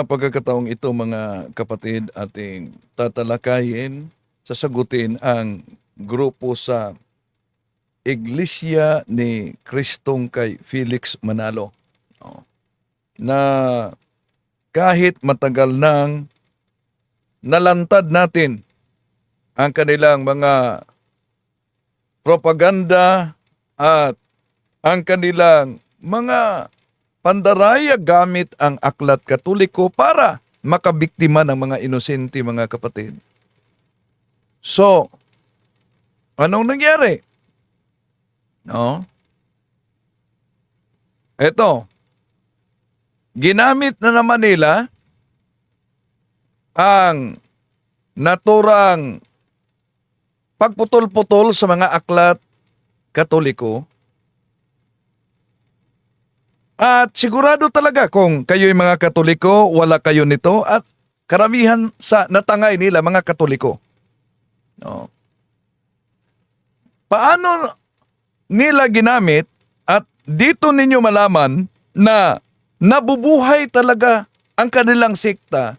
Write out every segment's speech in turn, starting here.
Sa pagkakataong ito mga kapatid, ating tatalakayin, sasagutin ang grupo sa Iglesia ni Kristong kay Felix Manalo. Oh, na kahit matagal nang nalantad natin ang kanilang mga propaganda at ang kanilang mga pandaraya gamit ang aklat katoliko para makabiktima ng mga inosente mga kapatid. So, anong nangyari? No? Ito, ginamit na naman nila ang naturang pagputol-putol sa mga aklat katoliko. At sigurado talaga kung kayo'y mga Katoliko, wala kayo nito at karamihan sa natangay nila mga Katoliko. No. Paano nila ginamit at dito ninyo malaman na nabubuhay talaga ang kanilang sikta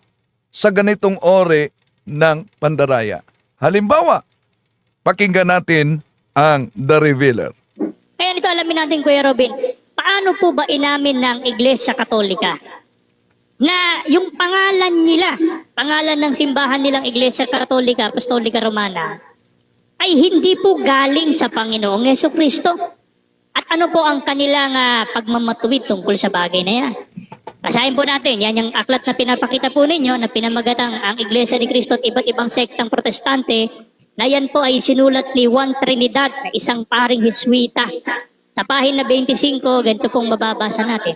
sa ganitong ore ng pandaraya. Halimbawa, pakinggan natin ang The Revealer. Kaya nito alamin natin, Kuya Robin, paano po ba inamin ng Iglesia Katolika na yung pangalan nila, pangalan ng simbahan nilang Iglesia Katolika, Apostolika Romana, ay hindi po galing sa Panginoong Jesucristo? At ano po ang kanilang pagmamatuwid tungkol sa bagay na yan? Basahin po natin, yan yung aklat na pinapakita po ninyo na pinamagatang ang Iglesia ni Cristo at iba't ibang sektang protestante, na yan po ay sinulat ni Juan Trinidad, na isang paring Hiswita. Sa pahina 25, ganito pong mababasa natin.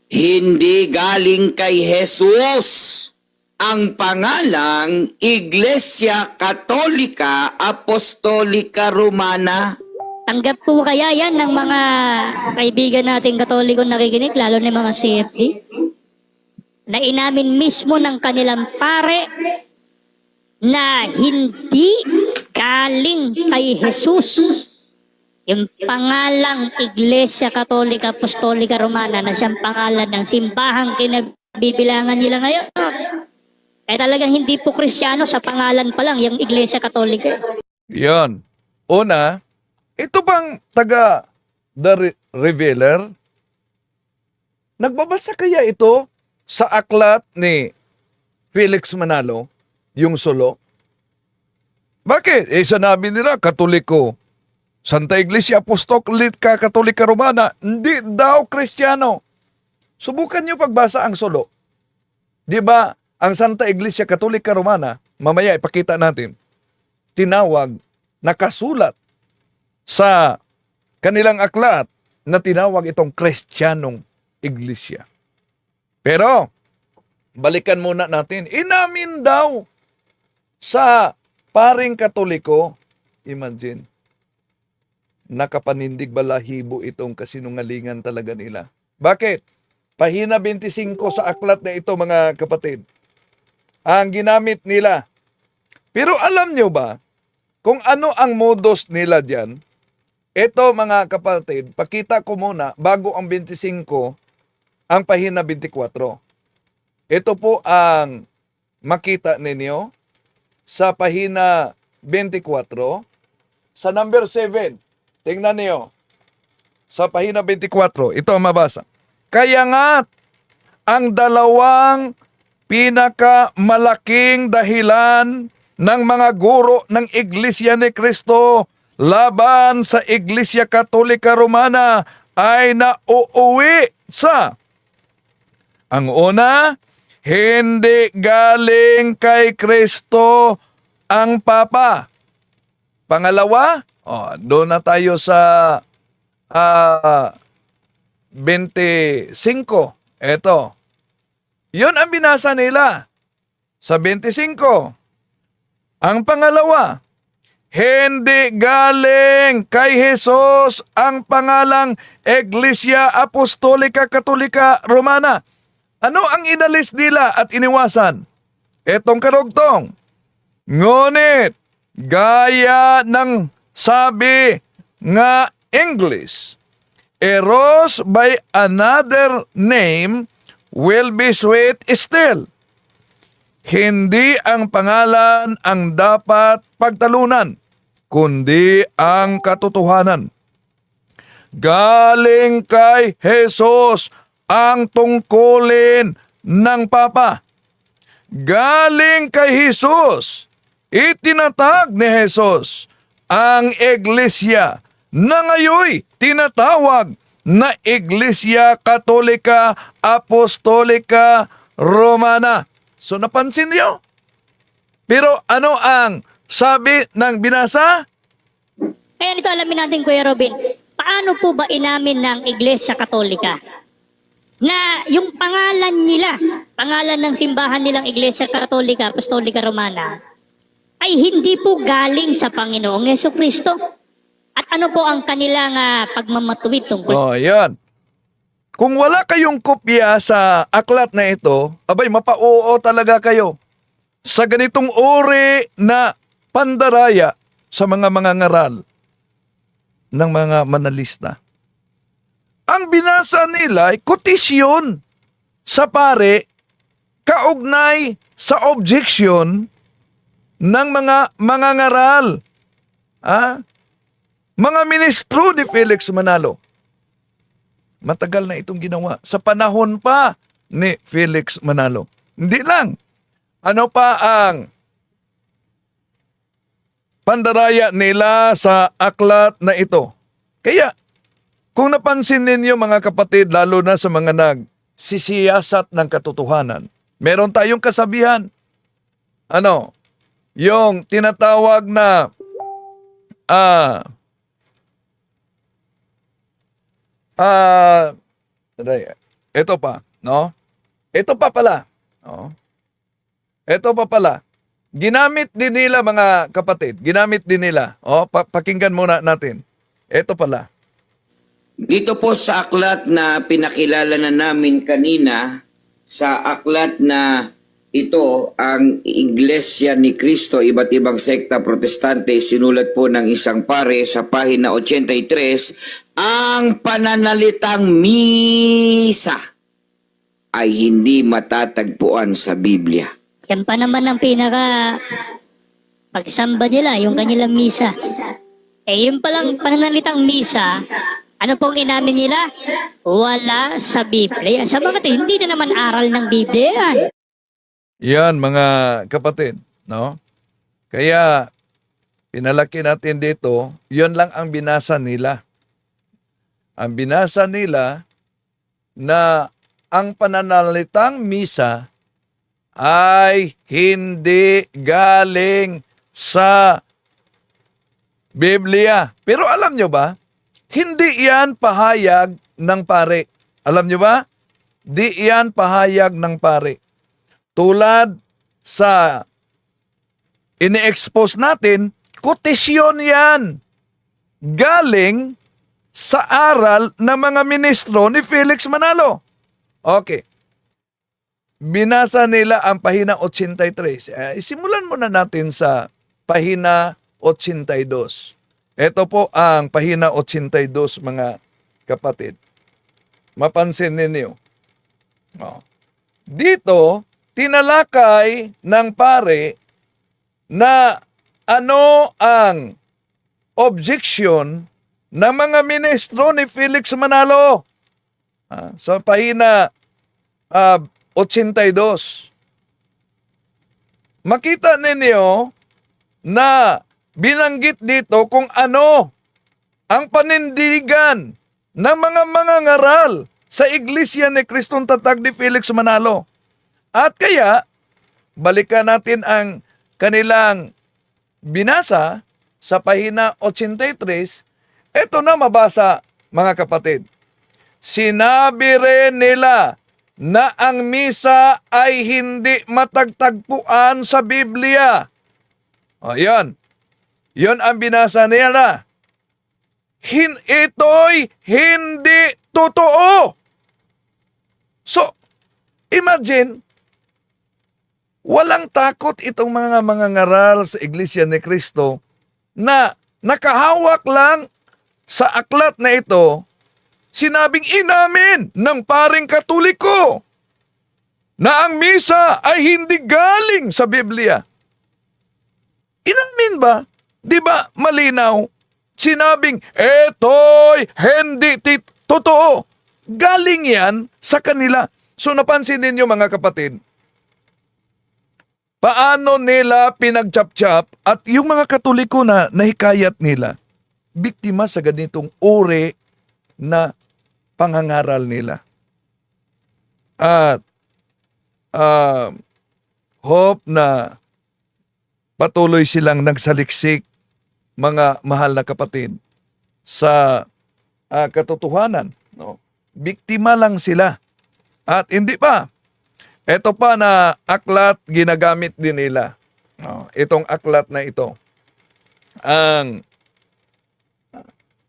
Hindi galing kay Jesus ang pangalang Iglesia Katolika Apostolika Romana. Tanggap po kaya yan ng mga kaibigan nating Katoliko nakikinig, lalo na mga CFD, na inamin mismo ng kanilang pare na hindi galing kay Jesus yung pangalang Iglesia Katolika Apostolika Romana na siyang pangalan ng simbahang kinabibilangan nila ngayon. Eh talagang hindi po Kristiyano sa pangalan pa lang yung Iglesia Katolika. Yan. Una, ito bang taga The Revealer? Nagbabasa kaya ito sa aklat ni Felix Manalo, yung solo? Bakit? Sanabi nila, Katoliko. Santa Iglesia Apostolika Katolika Romana, hindi daw Kristiyano. Subukan niyo pagbasa ang solo. Di ba, ang Santa Iglesia Katolika Romana, mamaya ipakita natin, tinawag, nakasulat sa kanilang aklat na tinawag itong Kristiyanong Iglesia. Pero, balikan muna natin, inamin daw sa paring Katoliko, imagine, nakapanindig balahibo itong kasinungalingan talaga nila. Bakit? Pahina 25 sa aklat na ito mga kapatid. Ang ginamit nila. Pero alam nyo ba kung ano ang modus nila diyan? Ito mga kapatid, pakita ko muna bago ang 25 ang pahina 24. Ito po ang makita ninyo sa pahina 24 sa number 7. Tingnan niyo. Sa pahina 24, ito ang mabasa. Kaya nga, ang dalawang pinakamalaking dahilan ng mga guro ng Iglesia ni Cristo laban sa Iglesia Katolika Romana ay nauuwi sa ang una, hindi galing kay Kristo ang Papa. Pangalawa, doon na tayo sa 25. Ito. Yun ang binasa nila. Sa 25. Ang pangalawa, hindi galing kay Jesus ang pangalang Iglesia Apostolika Katolika Romana. Ano ang inalis nila at iniwasan? Etong karugtong. Ngunit, gaya ng sabi nga English, eros by another name, will be sweet still. Hindi ang pangalan ang dapat pagtalunan, kundi ang katotohanan. Galing kay Jesus ang tungkulin ng Papa. Galing kay Jesus, itinatag ni Jesus ang iglesia na ngayoy tinatawag na Iglesia Katolika Apostolika Romana. So napansin niyo? Pero ano ang sabi ng binasa? Kaya nito alamin natin, Kuya Robin, paano po ba inamin ng Iglesia Katolika na yung pangalan nila, pangalan ng simbahan nilang Iglesia Katolika Apostolika Romana, ay hindi po galing sa Panginoong Jesucristo? At ano po ang kanilang pagmamatuwid tungkol? Oh, yan. Kung wala kayong kopya sa aklat na ito, abay mapauo talaga kayo sa ganitong uri na pandaraya sa mga ngaral ng mga manalista. Ang binasa nila ay kotisyon sa pare kaugnay sa objection ng mga ngaral. Mga ministro ni Felix Manalo. Matagal na itong ginawa. Sa panahon pa ni Felix Manalo. Hindi lang. Ano pa ang pandaraya nila sa aklat na ito? Kaya, kung napansin ninyo mga kapatid, lalo na sa mga nagsisiyasat ng katotohanan, meron tayong kasabihan. Yung tinatawag na ito pa, no? Ito pa pala, no? Ito pa pala. Ginamit din nila mga kapatid, ginamit din nila. Pakinggan muna natin. Ito pala. Dito po sa aklat na pinakilala na namin kanina, sa aklat na ito, ang Iglesia ni Cristo, iba't ibang sekta protestante, sinulat po ng isang pare sa pahina 83, ang pananalitang misa ay hindi matatagpuan sa Biblia. Yan pa naman ang pinaka pagsamba nila, yung kanilang misa. Yung palang pananalitang misa, ano pong inamin nila? Wala sa Biblia. Sa mga hindi na naman aral ng Biblia yan. Yan mga kapatid, no? Kaya pinalaki natin dito, yun lang ang binasa nila. Ang binasa nila na ang pananalitang misa ay hindi galing sa Biblia. Pero alam nyo ba, hindi yan pahayag ng pare. Alam nyo ba? Di yan pahayag ng pare. Tulad sa ini-expose natin, kotisyon yan. Galing sa aral ng mga ministro ni Felix Manalo. Okay. Binasa nila ang pahina 83. Isimulan muna natin sa pahina 82. Ito po ang pahina 82, mga kapatid. Mapansin ninyo. Dito, tinalakay ng pare na ano ang objection ng mga ministro ni Felix Manalo. Sa pahina 82. Makita ninyo na binanggit dito kung ano ang panindigan ng mga ngaral sa Iglesia ni Kristong Tatag ni Felix Manalo. At kaya, balikan natin ang kanilang binasa sa pahina 83. Ito na mabasa, mga kapatid. Sinabi rin nila na ang misa ay hindi matagtagpuan sa Biblia. Yan. Yan ang binasa nila. Ito'y hindi totoo. So, imagine, walang takot itong mga ngaral sa Iglesia ni Cristo na nakahawak lang sa aklat na ito, sinabing inamin ng paring Katoliko na ang misa ay hindi galing sa Biblia. Inamin ba? Di ba malinaw? Sinabing, eto'y hindi totoo. Galing yan sa kanila. So napansin ninyo mga kapatid, paano nila pinagchap-chap at yung mga Katoliko na nahikayat nila, biktima sa ganitong uri na pangangaral nila. At hope na patuloy silang nagsaliksik, mga mahal na kapatid, sa katotohanan. No? Biktima lang sila. At hindi pa. Ito pa na aklat ginagamit din nila. No? Itong aklat na ito. Ang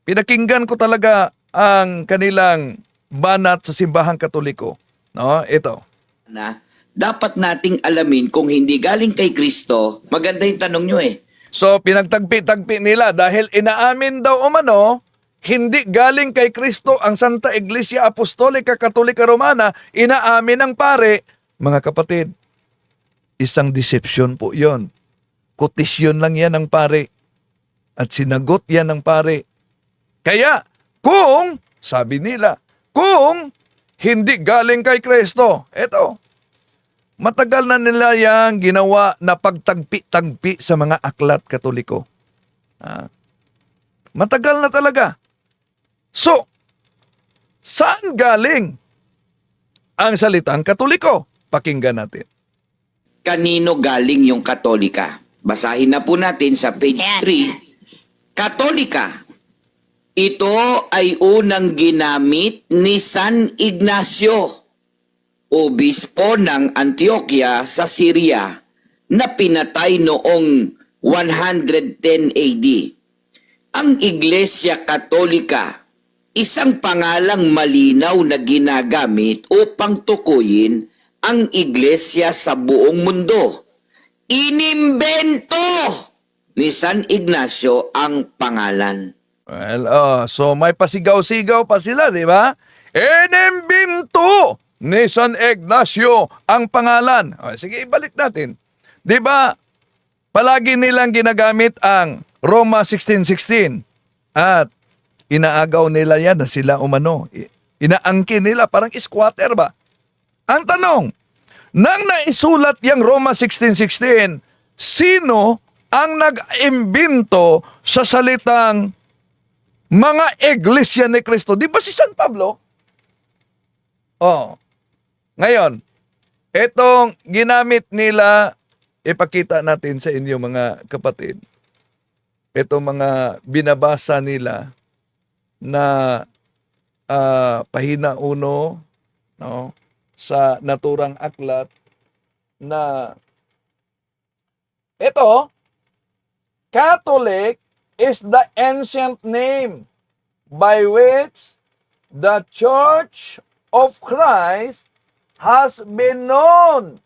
pinakinggan ko talaga ang kanilang banat sa simbahang Katoliko. No? Ito. Na dapat nating alamin kung hindi galing kay Kristo, maganda yung tanong nyo eh. So, pinagtagpi-tagpi nila dahil inaamin daw umano, hindi galing kay Kristo ang Santa Iglesia Apostolika Katolika Romana, inaamin ng pare. Mga kapatid, isang deception po yon. Kotisyon lang yan ng pare. At sinagot yan ng pare. Kaya, kung, sabi nila, kung hindi galing kay Kristo, eto, matagal na nila yang ginawa na pagtagpi-tagpi sa mga aklat Katoliko. Matagal na talaga. So, saan galing ang salitang Katoliko? Pakinggan natin. Kanino galing yung Katolika? Basahin na po natin sa page Yan. 3. Katolika. Ito ay unang ginamit ni San Ignacio, obispo ng Antioquia sa Syria, na pinatay noong 110 AD. Ang Iglesia Katolika, isang pangalang malinaw na ginagamit upang tukuyin ang iglesia sa buong mundo. Inimbento ni San Ignacio ang pangalan. Well, so may pasigaw-sigaw pa sila, di ba? Inimbento ni San Ignacio ang pangalan. Sige, ibalik natin. Di ba, palagi nilang ginagamit ang Roma 16:16 at inaagaw nila yan na sila umano. Inaangkin nila, parang squatter ba? Ang tanong, nang naisulat yung Roma 16:16, sino ang nag-imbento sa salitang mga iglesia ni Kristo? Di ba si San Pablo? Ngayon, itong ginamit nila, ipakita natin sa inyo mga kapatid. Itong mga binabasa nila na pahina 1, no, sa naturang aklat na ito, Catholic is the ancient name by which the Church of Christ has been known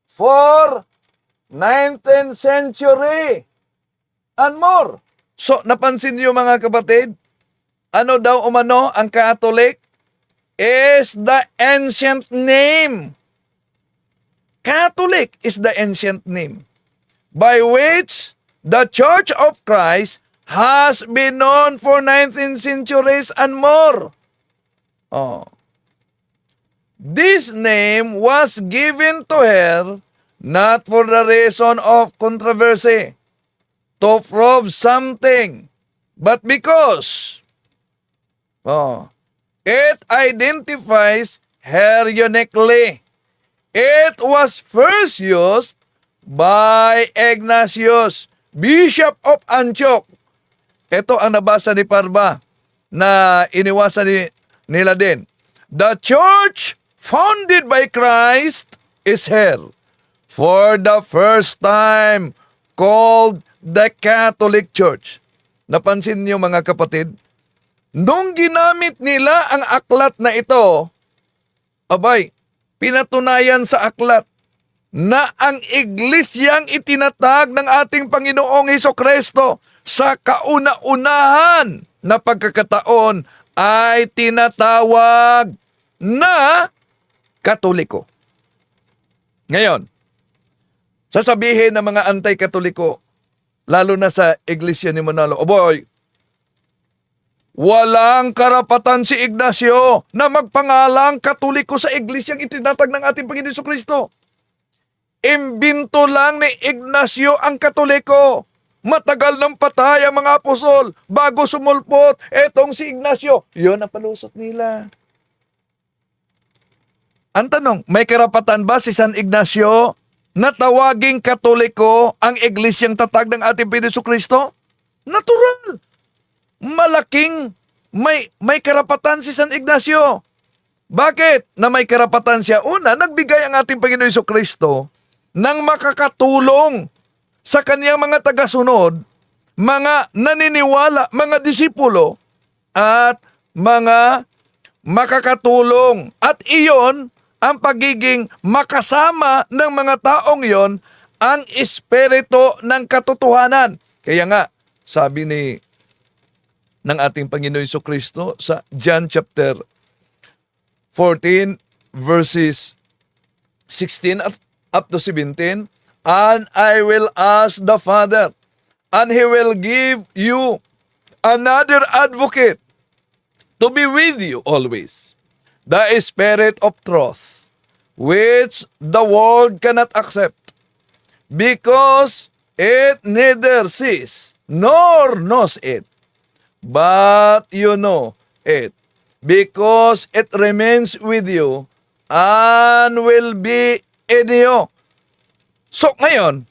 for 19th century and more. So, napansin niyo mga kapatid, ano daw umano ang Catholic? Is the ancient name. Catholic is the ancient name by which the Church of Christ has been known for 19 centuries and more. This name was given to her not for the reason of controversy, to prove something, but because it identifies her uniquely. It was first used by Ignatius, Bishop of Antioch. Ito ang nabasa ni Parba na iniwasan nila din. The church founded by Christ is here for the first time called the Catholic Church. Napansin niyo mga kapatid, nung ginamit nila ang aklat na ito, abay, pinatunayan sa aklat na ang iglesyang itinatag ng ating Panginoong Hesukristo sa kauna-unahan na pagkakataon ay tinatawag na Katoliko. Ngayon, sasabihin ng mga anti-katoliko, lalo na sa Iglesia ni Manalo, "O boy, walang karapatan si Ignacio na magpangalang Katoliko sa Iglesyang itinatag ng ating Panginoon Jesucristo. Imbinto lang ni Ignacio ang Katoliko. Matagal nang patay ang mga apostol bago sumulpot etong si Ignacio." Yun ang palusot nila. Ang tanong, may karapatan ba si San Ignacio na tawaging Katoliko ang Iglesyang tatag ng ating Panginoon Jesucristo? Natural. Malaking may karapatan si San Ignacio. Bakit na may karapatan siya? Una, nagbigay ang ating Panginoon Jesucristo ng makakatulong sa kaniyang mga tagasunod, mga naniniwala, mga disipulo, at mga makakatulong. At iyon, ang pagiging makasama ng mga taong yon, ang espiritu ng katotohanan. Kaya nga, sabi ng ating Panginoon Jesucristo sa John chapter 14 verses 16 up to 17, "And I will ask the Father, and He will give you another advocate to be with you always, the Spirit of truth, which the world cannot accept, because it neither sees nor knows it. But you know it, because it remains with you and will be in you." So ngayon,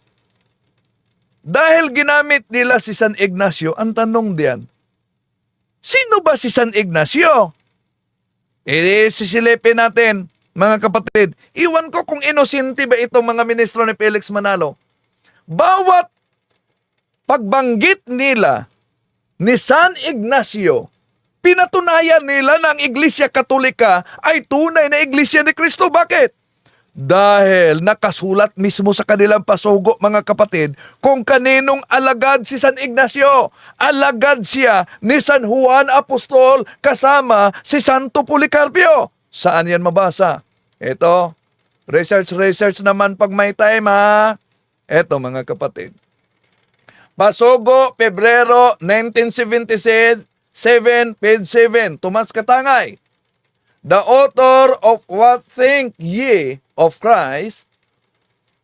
dahil ginamit nila si San Ignacio, ang tanong diyan, sino ba si San Ignacio? Sisilipin natin, mga kapatid. Iwan ko kung inosente ba itong mga ministro ni Felix Manalo. Bawat pagbanggit nila ni San Ignacio, pinatunayan nila na ang Iglesia Katolika ay tunay na Iglesia ni Kristo. Bakit? Dahil nakasulat mismo sa kanilang pasugo, mga kapatid, kung kaninong alagad si San Ignacio. Alagad siya ni San Juan Apostol kasama si Santo Policarpio. Saan yan mabasa? Ito, research naman pag may time, ha. Ito, mga kapatid. Pasugo, Pebrero 1977, page 7, Tomas Katangay. "The author of What Think Ye of Christ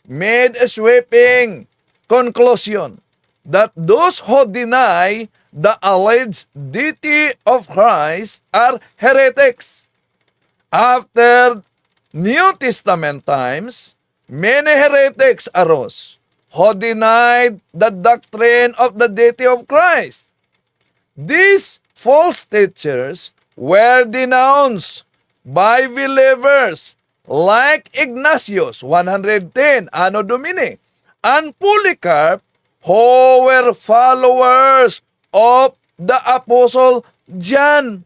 made a sweeping conclusion that those who deny the alleged deity of Christ are heretics. After New Testament times, many heretics arose who denied the doctrine of the deity of Christ. These false teachers were denounced by believers like Ignatius, 110, Anno Domini, and Polycarp, who were followers of the Apostle John."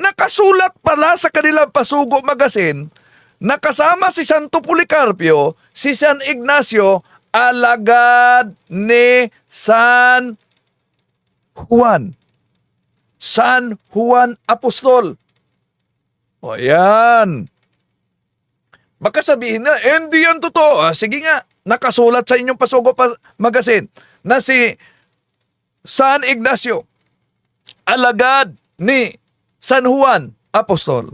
Nakasulat pala sa kanilang pasugo magazine, nakasama si Santo Policarpio, si San Ignacio, alagad ni San Juan. San Juan Apostol. O yan. Baka sabihin na, hindi yan totoo. Sige nga, nakasulat sa inyong pasugo magazine na si San Ignacio, alagad ni San Juan Apostol.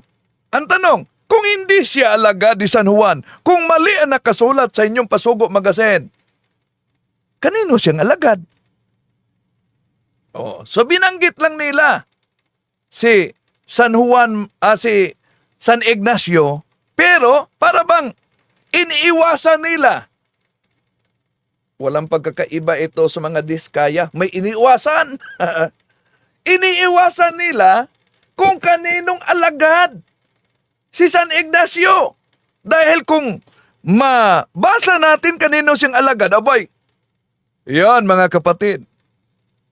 Ang tanong, kung hindi siya alagad ni San Juan, kung mali ang nakasulat sa inyong pasugo magazine, kanino siyang alagad? So binanggit lang nila si San Juan, si San Ignacio, pero para bang iniiwasan nila. Walang pagkakaiba ito sa mga diskaya. May iniiwasan. Iniiwasan nila kung kaninong alagad si San Ignacio. Dahil kung mabasa natin kanino siyang alagad, abay, yan mga kapatid,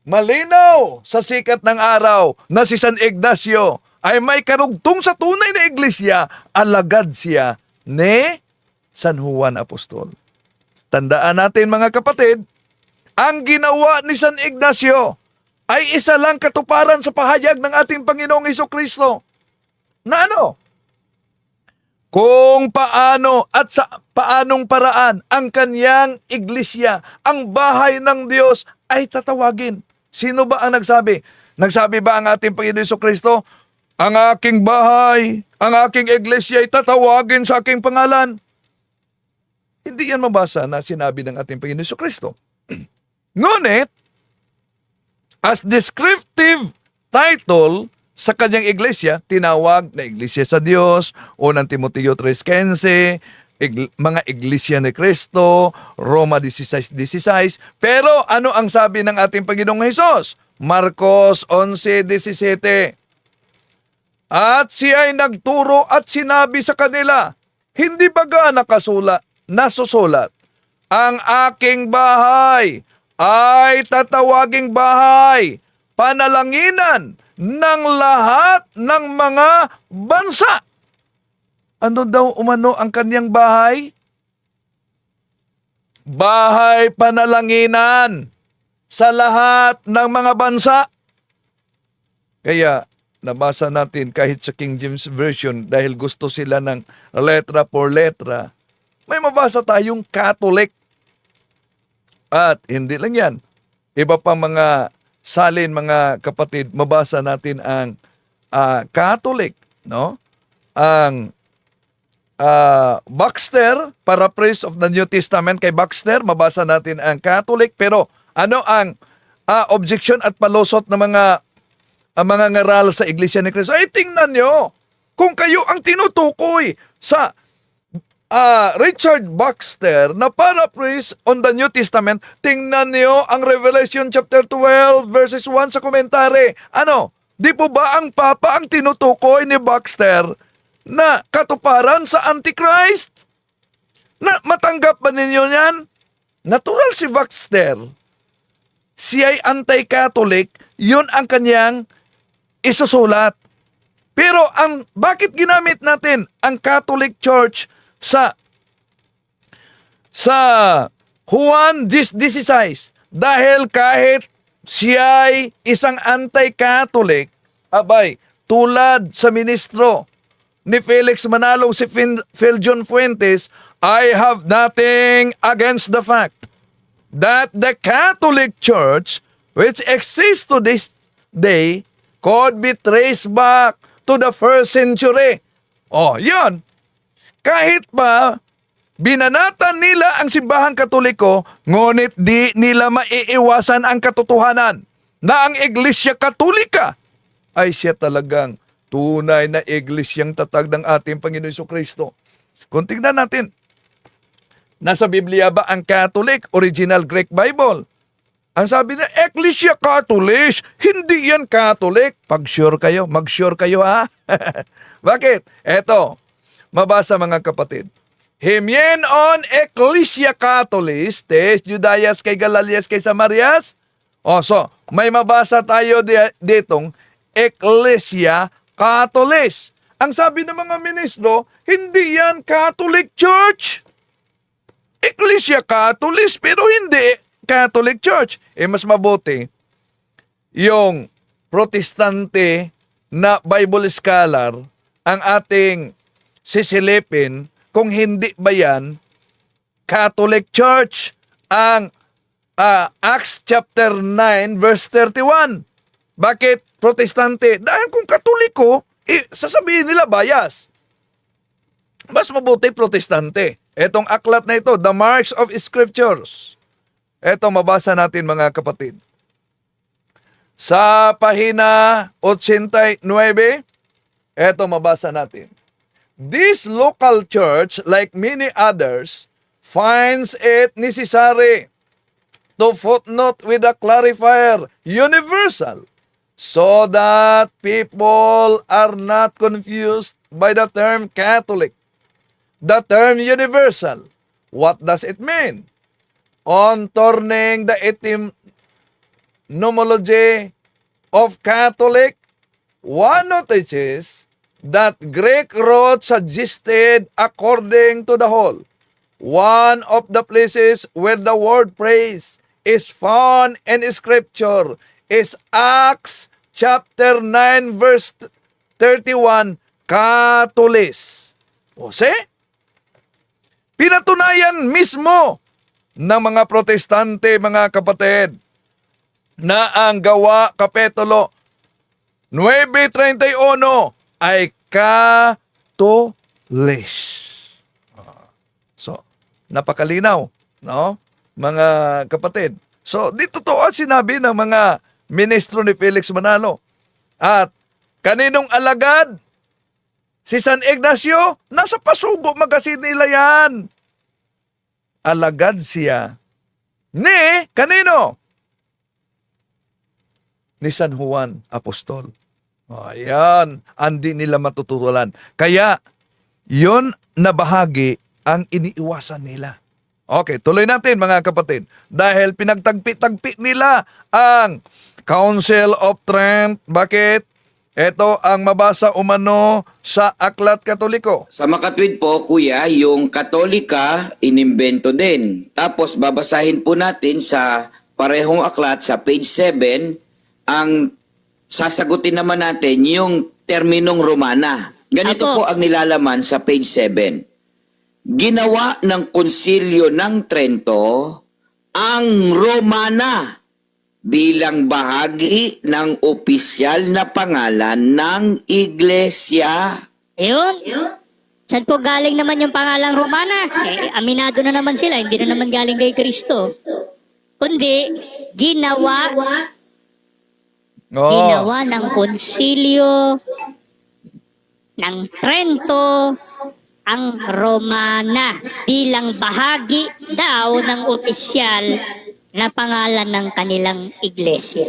malinaw sa sikat ng araw na si San Ignacio ay may karugtong sa tunay na iglesia, alagad siya ni San Juan Apostol. Tandaan natin mga kapatid, ang ginawa ni San Ignacio ay isa lang katuparan sa pahayag ng ating Panginoong Hesukristo. Na ano? kung paano at sa paanong paraan ang kanyang iglesia, ang bahay ng Diyos ay tatawagin. Sino ba ang nagsabi? Nagsabi ba ang ating Panginoon Jesucristo, ang aking bahay, ang aking iglesia ay tatawagin sa aking pangalan? Hindi yan mabasa na sinabi ng ating Panginoon Jesucristo. Ngunit, as descriptive title sa kanyang iglesia, tinawag na Iglesia sa Diyos, unang Timoteo 3:15, mga Iglesia ni Cristo, Roma 16:16. Pero ano ang sabi ng ating Panginoong Hesus? Marcos 11:17. At siya ay nagturo at sinabi sa kanila, hindi baga nasusulat, ang aking bahay ay tatawaging bahay, panalanginan ng lahat ng mga bansa. Ano daw umano ang kanyang bahay? Bahay panalanginan sa lahat ng mga bansa. Kaya nabasa natin kahit sa King James Version dahil gusto sila ng letra por letra, may mabasa tayong Catholic. At hindi lang yan. Iba pa mga salin, mga kapatid, mabasa natin ang Catholic, no? Ang Baxter, paraphrase of the New Testament kay Baxter, mabasa natin ang Catholic. Pero ano ang objection at palusot ng mga ngaral sa Iglesia ni Cristo? Ay, tingnan nyo, kung kayo ang tinutukoy sa Richard Baxter na paraphrase on the New Testament, tingnan niyo ang Revelation chapter 12 verses 1 sa komentary. Ano? Di po ba ang Papa ang tinutukoy ni Baxter na katuparan sa Antichrist? Na matanggap ba ninyo yan? Natural si Baxter. Siya ay anti-Catholic, yun ang kanyang isusulat. Pero bakit ginamit natin ang Catholic Church sa Juan 10:16? Dahil kahit siya ay isang anti-Catholic, abay, tulad sa ministro ni Felix Manalong, si Phil John Fuentes, I have nothing against the fact that the Catholic Church, which exists to this day, could be traced back to the 1st century. Oh, yan. Kahit pa binanatan nila ang simbahang Katoliko, ngunit di nila maiiwasan ang katotohanan na ang Iglesia Katolika ay siya talagang tunay na iglesyang tatag ng ating Panginoon Jesucristo. Kung tingnan natin, nasa Biblia ba ang Catholic, original Greek Bible? Ang sabi na, Ecclesia Catholic, hindi yan Catholic. Pag-sure kayo, mag-sure kayo ha. Bakit? Eto, mabasa mga kapatid. Himyenon Ecclesia Catholis, tes Judayas kay Galalias kay Samarias. So, may mabasa tayo ditong Ecclesia Catholis. Ang sabi ng mga ministro, hindi yan Catholic Church. Ecclesia Catholis, pero hindi Catholic Church. Mas mabuti, yung protestante na Bible scholar ang ating sisilipin kung hindi ba yan Catholic Church. Ang Acts chapter 9 verse 31. Bakit protestante? Dahil kung Katoliko, sasabihin nila bias. Mas mabuti protestante. Etong aklat na ito, The Marks of Scriptures. Eto, mabasa natin mga kapatid. Sa pahina 89, eto mabasa natin. This local church, like many others, finds it necessary to footnote with a clarifier, universal, so that people are not confused by the term Catholic. The term universal, what does it mean? On turning the etymology of Catholic, one notices that Greek roots suggested according to the whole. One of the places where the word praise is found in Scripture is Acts chapter 9 verse 31, Catholis. O pinatunayan mismo ng mga protestante, mga kapatid, na ang gawa Kapitulo 9:31 ay Katolis. So, napakalinaw, no? Mga kapatid. So, dito to ang sinabi ng mga ministro ni Felix Manalo. At kaninong alagad? Si San Ignacio, nasa pasugo magasin nila yan. Alagad siya. Ni, kanino? Ni San Juan Apostol. Ayan, andi nila matututulan. Kaya, yon na bahagi ang iniiwasan nila. Okay, tuloy natin mga kapatid. Dahil pinagtagpi-tagpi nila ang Council of Trent. Bakit? Ito ang mabasa umano sa Aklat Katoliko. Sa makatwid po, kuya, yung Katolika, inimbento din. Tapos babasahin po natin sa parehong aklat sa page 7, ang sasagutin naman natin yung terminong Romana. Ganito Apo. po ang nilalaman sa page 7. Ginawa ng Konsilyo ng Trento ang Romana bilang bahagi ng opisyal na pangalan ng Iglesia. Ayun. Saan po galing naman yung pangalang Romana? Aminado na naman sila, hindi na naman galing kay Kristo. Kundi, ginawa ng konsilyo ng Trento ang Romana bilang bahagi daw ng opisyal na pangalan ng kanilang iglesia.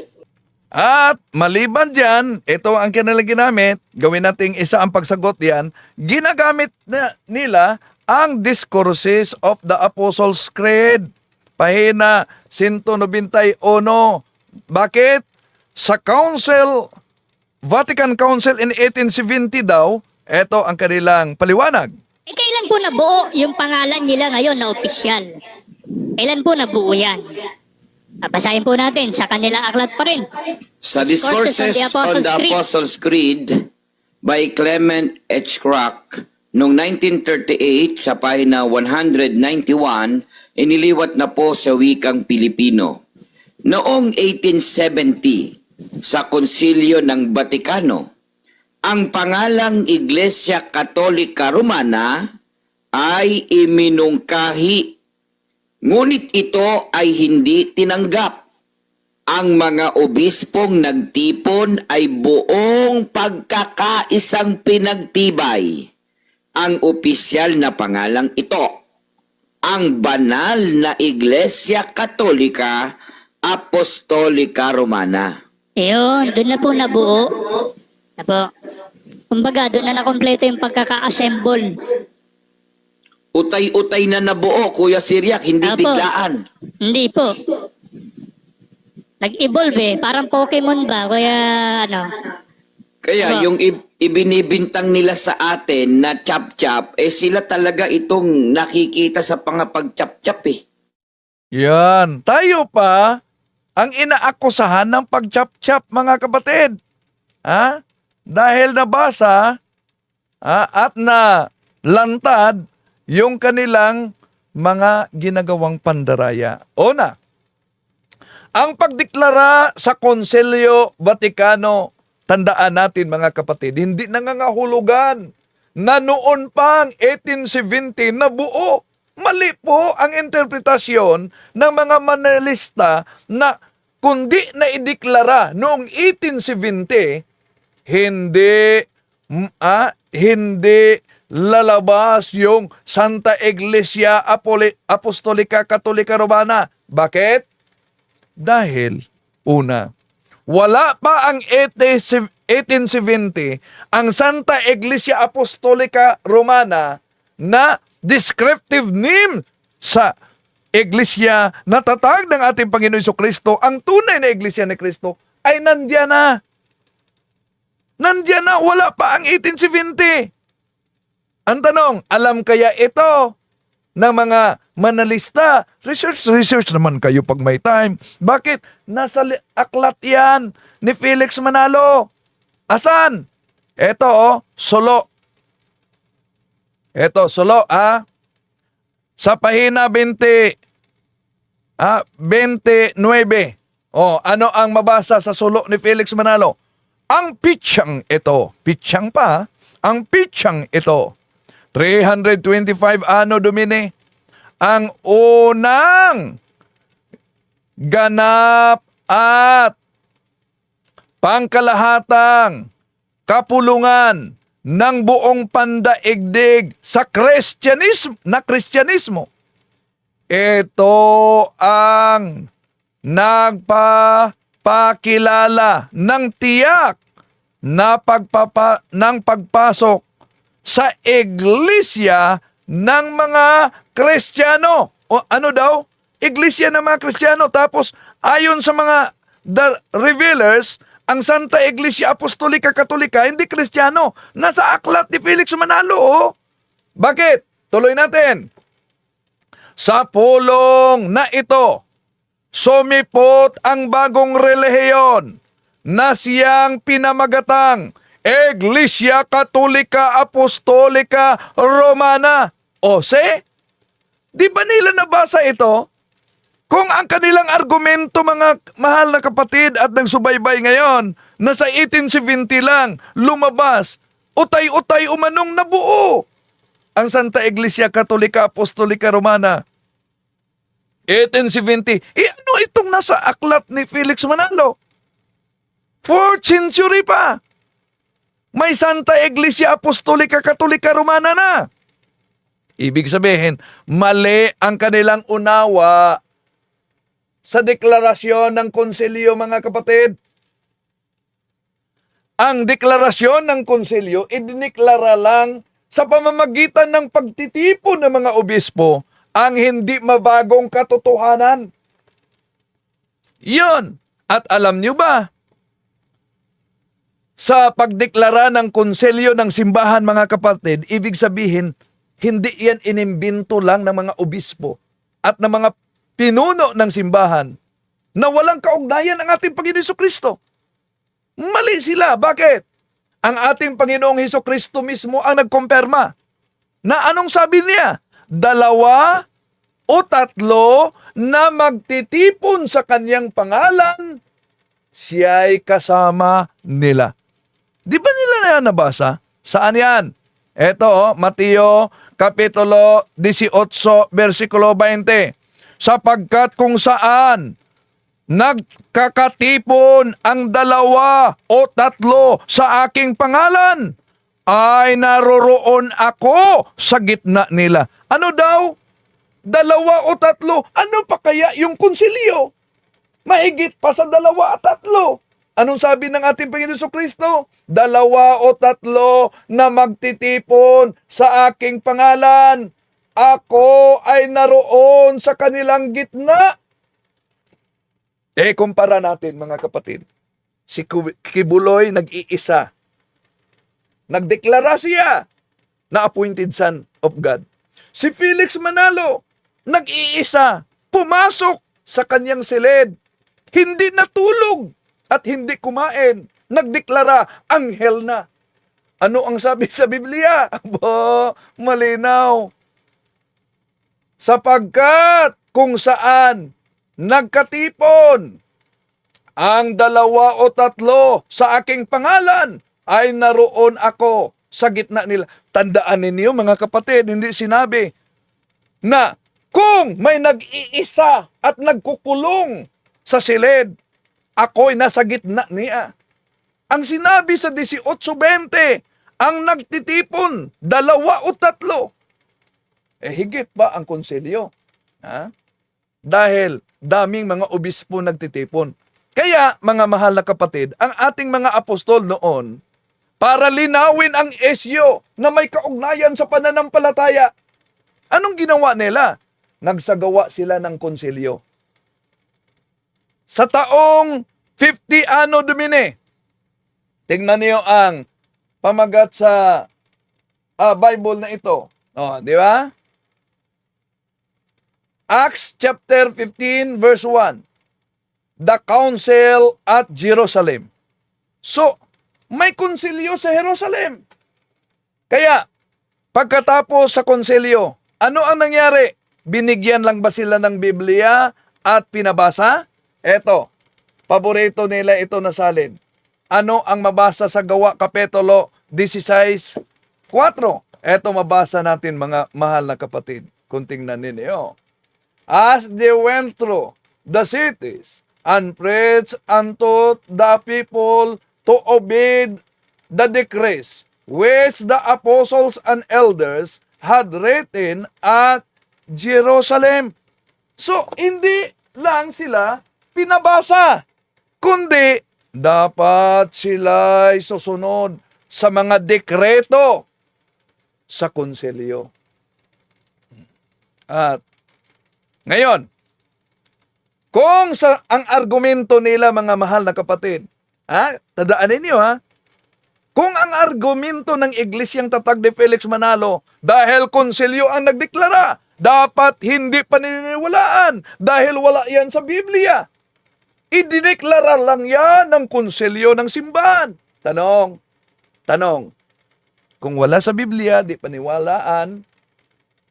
At maliban dyan, ito ang kanilang ginamit, gawin nating isa ang pagsagot yan, ginagamit nila ang Discourses of the Apostles' Creed. Pahina 191. Bakit? Sa Vatican Council in 1870 daw, ito ang kanilang paliwanag. Kailan po nabuo yung pangalan nila ngayon na opisyal? Kailan po nabuo yan? Basahin po natin sa kanilang aklat pa rin. Sa Discourses on the Apostles' Creed by Clement H. Crack noong 1938 sa pahina 191, iniliwat na po sa wikang Pilipino. Noong 1870, sa Konsilyo ng Batikano, ang pangalang Iglesia Katolika Romana ay iminungkahi. Ngunit ito ay hindi tinanggap. Ang mga obispong nagtipon ay buong pagkakaisang pinagtibay ang opisyal na pangalang ito, ang banal na Iglesia Katolika Apostolika Romana. Ayun, doon na po nabuo. Kumbaga, doon na nakompleto yung pagkaka-assemble. Utay-utay na nabuo, Kuya Siriac, hindi Apo. biglaan. Hindi po. Nag-evolve parang Pokemon ba? Kaya Kaya yung ibinibintang nila sa atin na chap-chap, sila talaga itong nakikita sa pagchap-chap Yan. Tayo pa ang inaakusahan ng pagchap-chap, mga kapatid. Dahil nabasa at na lantad yung kanilang mga ginagawang pandaraya. Una, ang pagdeklara sa Konsilyo Vaticano, tandaan natin mga kapatid, hindi nangangahulugan na noon pang 1870 nabuo. Mali po ang interpretasyon ng mga manalista na kundi na ideklara noong 1870, hindi lalabas yung Santa Iglesia Apostolica Katolika Romana. Bakit? Dahil, una, wala pa ang 1870 ang Santa Iglesia Apostolica Romana na descriptive name sa Iglesia na tatag ng ating Panginoon Jesucristo. Ang tunay na Iglesia ni Kristo ay nandiyan na. Nandiyan na, wala pa ang 1870. Ang tanong, alam kaya ito ng mga manalista? Research naman kayo pag may time. Bakit? Nasa aklat yan ni Felix Manalo. Asan? Ito, Solo. Eto, sulo, sa pahina 29. Ano ang mabasa sa sulo ni Felix Manalo? Ang pitsang ito, pitsang pa, ang pitsang ito, 325 Anno Domini, ang unang ganap at pangkalahatang kapulungan ng buong pandaigdig sa Kristyanismo. Ito ang nagpapakilala ng tiyak na ng pagpasok sa iglesia ng mga Kristiyano. O ano daw? Iglesia ng mga Kristiyano. Tapos ayon sa mga the revealers, ang Santa Iglesia Apostolika Katolika hindi Kristiyano. Nasa aklat ni Felix Manalo. Oh. Bakit? Tuloy natin. Sa pulong na ito, sumipot ang bagong relihiyon na siyang pinamagatang Iglesia Katolika Apostolika Romana. O di ba nila nabasa ito? Kung ang kanilang argumento, mga mahal na kapatid at nagsubaybay ngayon, nasa 1870 lang, lumabas, utay-utay umanong nabuo ang Santa Iglesia Katolika Apostolika Romana. 1870. Ano itong nasa aklat ni Felix Manalo? 4th century pa. May Santa Iglesia Apostolika Katolika Romana na. Ibig sabihin, mali ang kanilang unawa sa deklarasyon ng konsilyo, mga kapatid. Ang deklarasyon ng konsilyo, idiniklara lang sa pamamagitan ng pagtitipon ng mga obispo ang hindi mabagong katotohanan. Yun. At alam nyo ba, sa pagdeklara ng konselyo ng simbahan, mga kapatid, ibig sabihin, hindi yan inimbento lang ng mga obispo at ng mga pinuno ng simbahan na walang kaugnayan ang ating Panginoong Hesukristo. Mali sila. Bakit? Ang ating Panginoong Hesukristo mismo ang nagkumpirma na anong sabi niya? 2 o 3 na magtitipon sa kanyang pangalan, siya'y kasama nila. Di ba nila na yan nabasa? Saan yan? Ito, Mateo, Kapitulo 18, versikulo 20. Sapagkat kung saan nagkakatipon ang 2 o 3 sa aking pangalan, ay naroroon ako sa gitna nila. Ano daw? 2 o 3. Ano pa kaya yung konsilyo? Mahigit pa sa 2 at 3. Anong sabi ng ating Panginoon Jesucristo? 2 o 3 na magtitipon sa aking pangalan, ako ay naroon sa kanilang gitna. Kumpara natin, mga kapatid. Si Kibuloy nag-iisa. Nagdeklara siya na appointed son of God. Si Felix Manalo, nag-iisa. Pumasok sa kanyang silid. Hindi natulog at hindi kumain. Nagdeklara, anghel na. Ano ang sabi sa Biblia? Abo, malinaw. Sapagkat kung saan nagkatipon ang 2 o 3 sa aking pangalan, ay naroon ako sa gitna nila. Tandaan ninyo, mga kapatid, hindi sinabi na kung may nag-iisa at nagkukulong sa silid, ako'y nasa gitna niya. Ang sinabi sa 18:20, ang nagtitipon, 2 o 3. Higit ba ang konsilyo? Dahil daming mga obispo nagtitipon. Kaya, mga mahal na kapatid, ang ating mga apostol noon, para linawin ang isyu na may kaugnayan sa pananampalataya, anong ginawa nila? Nagsagawa sila ng konsilyo. Sa taong 50 Anno Domini, tingnan niyo ang pamagat sa Bible na ito. Di ba? Acts chapter 15 verse 1. The council at Jerusalem. So, may konsilyo sa Jerusalem. Kaya, Pagkatapos sa konselyo, ano ang nangyari? Binigyan lang ba sila ng Biblia at pinabasa? Eto, paborito nila ito na salin. Ano ang mabasa sa Gawa Kapitulo 16:4? Eto mabasa natin mga mahal na kapatid. Kung tingnan ninyo. As they went through the cities and preached unto the people to obey the decrees which the apostles and elders had written at Jerusalem. So, hindi lang sila pinabasa, kundi dapat sila'y susunod sa mga dekreto sa konselyo. At ngayon, kung ang argumento nila, mga mahal na kapatid, tandaan ninyo kung ang argumento ng Iglesyang Tatag de Felix Manalo, dahil konselyo ang nagdeklara, dapat hindi paniniwalaan dahil wala yan sa Biblia. Idineklara lang yan ng konselyo ng simbahan. Tanong, kung wala sa Biblia, di paniwalaan,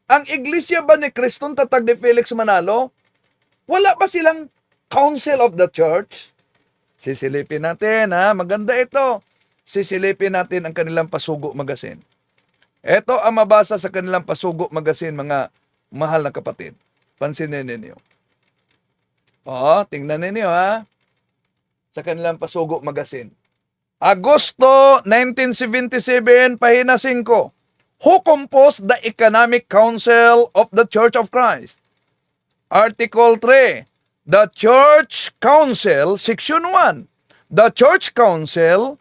ang Iglesia ba ni Kristong Tatag de Felix Manalo, wala ba silang Council of the Church? Sisilipin natin, maganda ito. Sisilipin natin ang kanilang Pasugo Magazine. Ito ang mabasa sa kanilang Pasugo Magazine, mga mahal na kapatid. Pansinin ninyo. Tingnan ninyo sa kanilang Pasugo Magazine. Agosto 1977, pahina 5. Who composed the Economic Council of the Church of Christ? Article 3. The Church Council, Section 1. The Church Council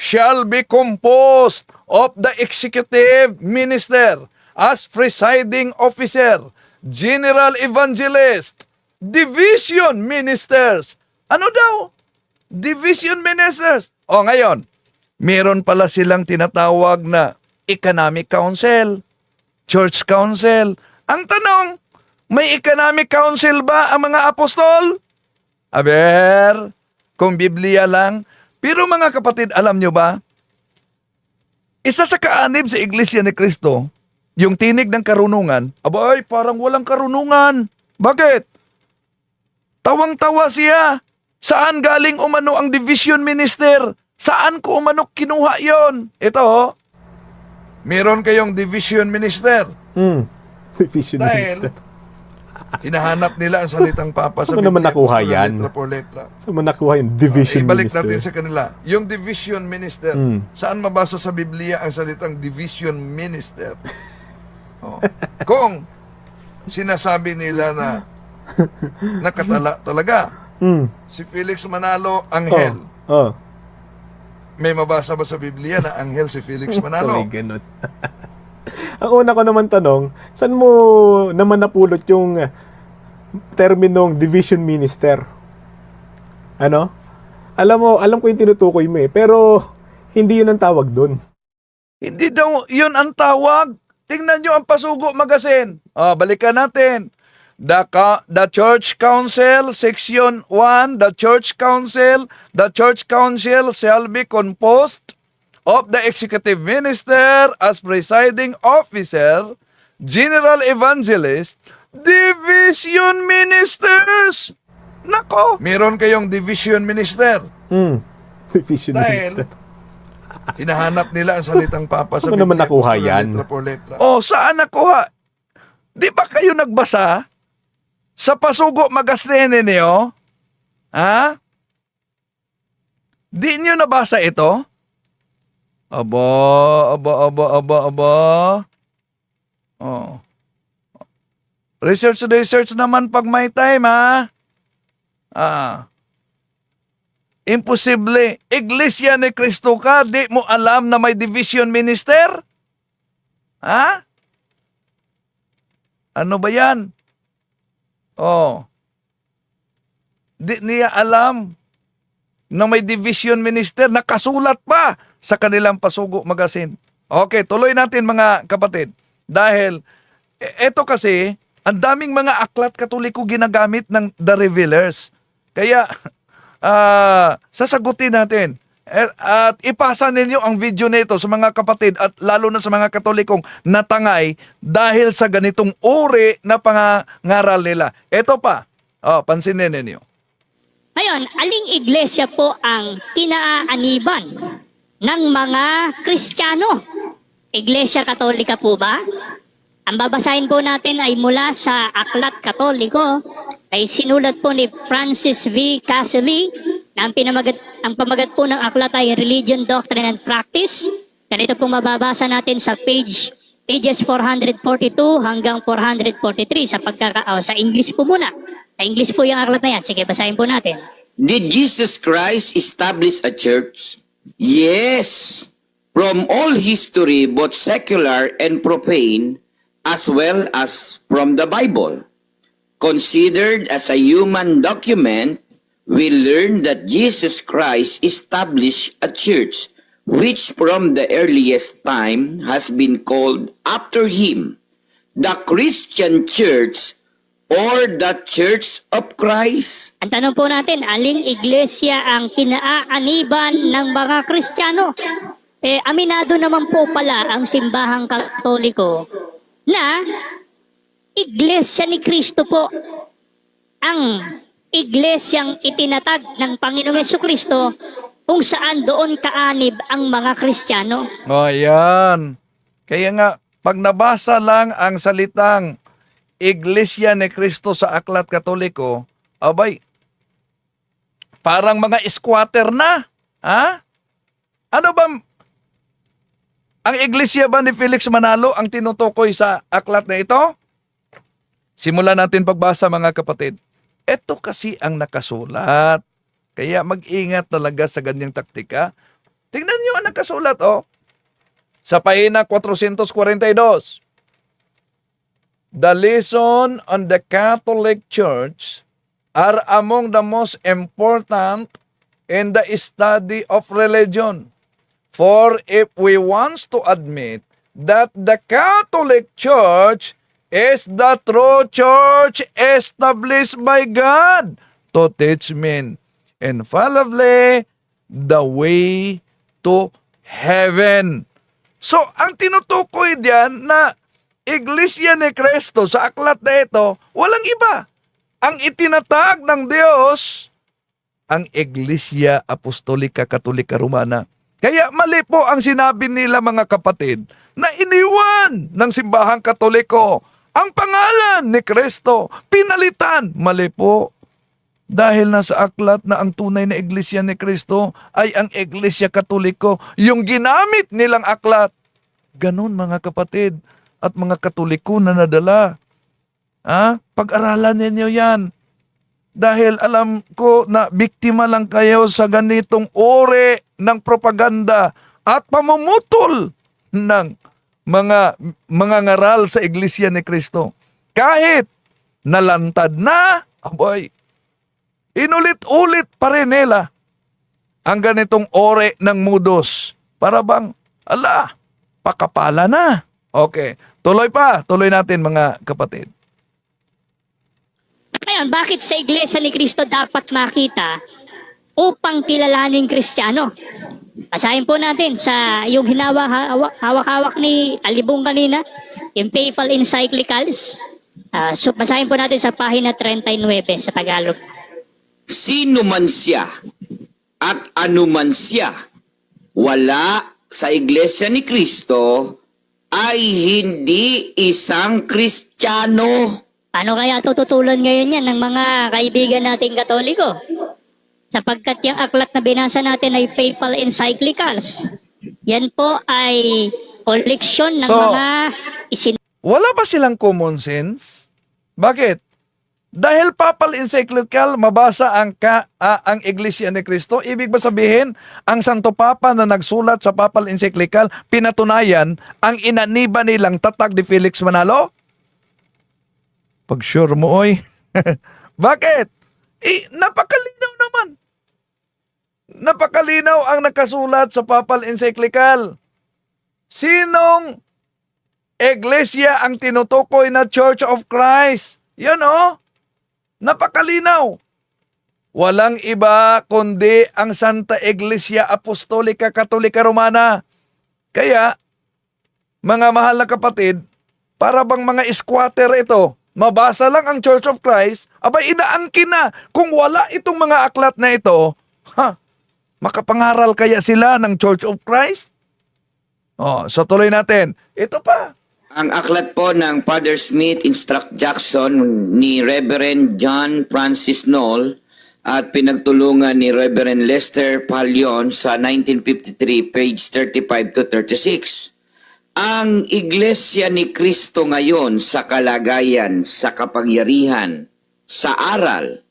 shall be composed of the executive minister as presiding officer, general evangelist, division ministers. Ano daw? Division ministers. Ngayon, meron pala silang tinatawag na economic council, church council. Ang tanong, may economic council ba ang mga apostol? Aber, kung Biblia lang. Pero mga kapatid, alam nyo ba? Isa sa kaanib sa Iglesia ni Cristo, yung tinig ng karunungan, abay, parang walang karunungan. Bakit? Tawang-tawa siya. Saan galing umano ang division minister? Saan ko umano kinuha yon? Ito, meron kayong division minister. Division Dahil, minister. hinahanap nila ang salitang Papa sa Saan mo naman Biblia, nakuha sa yan? letra por letra. Saan mo nakuha yung division Ibalik minister? natin sa kanila. Yung division minister. Saan mabasa sa Biblia ang salitang division minister? Kung sinasabi nila na nakatala talaga. Si Felix Manalo, anghel. May mabasa ba sa Biblia na anghel si Felix Manalo? Tuloy ganun. Ang una ko naman tanong, saan mo naman napulot yung terminong division minister? Ano? Alam ko yung tinutukoy mo pero hindi yun ang tawag doon. Hindi daw yun ang tawag. Tingnan nyo ang Pasugo Magazine. Balikan natin. The Church Council, Section 1, the Church Council shall be composed of the executive minister as presiding officer, general evangelist, division ministers. Nako, meron kayong division minister. Division Dahil, minister. hinahanap nila ang salitang Papa sa Saan mo naman Biblia, nakuha sa yan? letra por letra. Saan nakuha? Di ba kayo nagbasa sa Pasugo Magazine niyo? Di nyo nabasa ito? Aba. Research naman pag may time, Imposible. Iglesia ni Cristo ka, di mo alam na may division minister? Ano ba yan? Di niya alam na may division minister, nakasulat pa sa kanilang Pasugo Magazine. Okay, tuloy natin mga kapatid. Dahil, eto kasi, ang daming mga aklat Katoliko ginagamit ng The Revealers. Kaya, sasagutin natin. At ipasa ninyo ang video nito sa mga kapatid at lalo na sa mga Katolikong natangay dahil sa ganitong uri na pangangaral nila. Ito pa, pansinin ninyo. Ngayon, aling iglesia po ang kinaaaniban ng mga Kristiyano? Iglesia Katolika po ba? Ang babasahin po natin ay mula sa Aklat Katoliko, ay sinulat po ni Francis V. Caselli, na ang pamagat po ng aklat ay Religion, Doctrine and Practice. Ganito pong mababasa natin sa pages 442 hanggang 443 sa English po muna. Sa English po yung aklat na yan. Sige, basahin po natin. Did Jesus Christ establish a church? Yes. From all history, both secular and profane, as well as from the Bible. Considered as a human document, we learn that Jesus Christ established a church, which from the earliest time has been called after him, the Christian Church or the Church of Christ. Ang tanong po natin, aling iglesia ang kinaaaniban ng mga Kristiyano? Aminado naman po pala ang simbahang Katoliko na iglesia ni Kristo po ang iglesyang itinatag ng Panginoong Jesucristo kung saan doon kaanib ang mga Kristiyano. Ayan. Kaya nga, pag nabasa lang ang salitang Iglesia ni Cristo sa Aklat Katoliko, abay, parang mga squatter na. Ha? Ano ba? Ang iglesia ba ni Felix Manalo ang tinutukoy sa aklat na ito? Simulan natin pagbasa mga kapatid. Ito kasi ang nakasulat. Kaya mag-ingat talaga sa ganyang taktika. Tingnan niyo ang nakasulat, sa pahina 442. The lesson on the Catholic Church are among the most important in the study of religion. For if we want to admit that the Catholic Church is the true church established by God to teach men infallibly the way to heaven. So, ang tinutukoy diyan na Iglesia ni Cristo sa aklat na ito, walang iba. Ang itinatag ng Diyos, ang Iglesia Apostolika Katolika Romana. Kaya mali po ang sinabi nila mga kapatid na iniwan ng simbahang Katoliko ang pangalan ni Cristo. Pinalitan. Mali po. Dahil nasa aklat na ang tunay na Iglesia ni Cristo ay ang Iglesia Katoliko. Yung ginamit nilang aklat. Ganon mga kapatid at mga Katoliko na nadala. Pag-aralan ninyo yan. Dahil alam ko na biktima lang kayo sa ganitong uri ng propaganda at pamumutol ng mga ngaral sa Iglesia ni Cristo. Kahit nalantad na, inulit-ulit pa rin nila ang ganitong uri ng mudos. Para bang, pakapala na. Okay, tuloy natin mga kapatid. Ngayon, bakit sa iglesia ni Cristo dapat makita upang kilalaning Kristiyano? Basahin po natin sa yung hawak-hawak ni Alibong kanina, yung Faithful Encyclicals. So basahin po natin sa pahina 39 sa Tagalog. Sino man siya at ano man siya, wala sa Iglesia ni Cristo ay hindi isang Kristiyano. Paano kaya tututulan ngayon yan ng mga kaibigan nating Katoliko? Sapagkat yung aklat na binasa natin ay Faithful Encyclicals. Yan po ay koleksyon ng mga wala ba silang common sense? Bakit? Dahil Papal Encyclical, mabasa ang Iglesia ni Cristo, ibig ba sabihin, ang Santo Papa na nagsulat sa Papal Encyclical, pinatunayan ang inaniba nilang tatag ni Felix Manalo? Pag sure mo, oy. Bakit? Napakalinaw naman. Napakalinaw ang nakasulat sa Papal Encyclical. Sinong Iglesia ang tinutukoy na Church of Christ? Yan Napakalinaw. walang iba kundi ang Santa Iglesia Apostolica Katolika Romana. Kaya, mga mahal na kapatid, para bang mga squatter ito, mabasa lang ang Church of Christ, abay inaangkin na. Kung wala itong mga aklat na ito, makapangaral kaya sila ng Church of Christ? So tuloy natin. Ito pa. Ang aklat po ng Father Smith Instruct Jackson ni Reverend John Francis Knoll at pinagtulungan ni Reverend Lester Palion sa 1953, page 35 to 36. Ang Iglesia ni Cristo ngayon sa kalagayan, sa kapangyarihan, sa aral,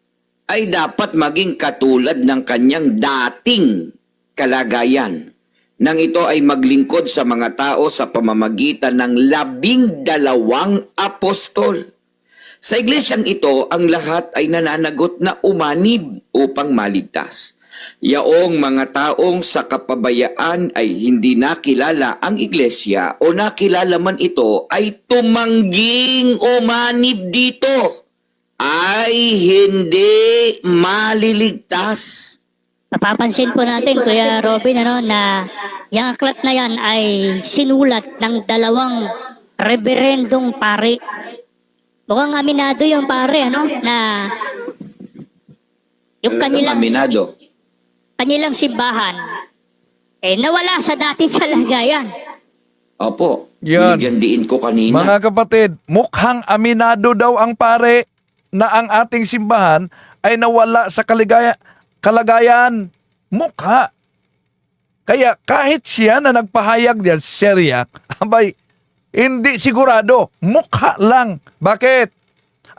ay dapat maging katulad ng kanyang dating kalagayan, nang ito ay maglingkod sa mga tao sa pamamagitan ng 12 apostol. Sa iglesyang ito, ang lahat ay nananagot na umanib upang maligtas. Yaong mga taong sa kapabayaan ay hindi nakilala ang iglesia o nakilala man ito ay tumangging umanib dito, ay hindi maliligtas. Napapansin po natin, Kuya Robin, na yung aklat na yan ay sinulat ng 2 reberendong pare. Mukhang aminado yung pare, na yung Aminado. kanilang simbahan, nawala sa dating kalagayan. Opo, Yan. binigyan diin ko kanina. Mga kapatid, mukhang aminado daw ang pare na ang ating simbahan ay nawala sa kalagayan. Mukha. Kaya kahit siya na nagpahayag diyan, Syriac, abay, hindi sigurado. Mukha lang. Bakit?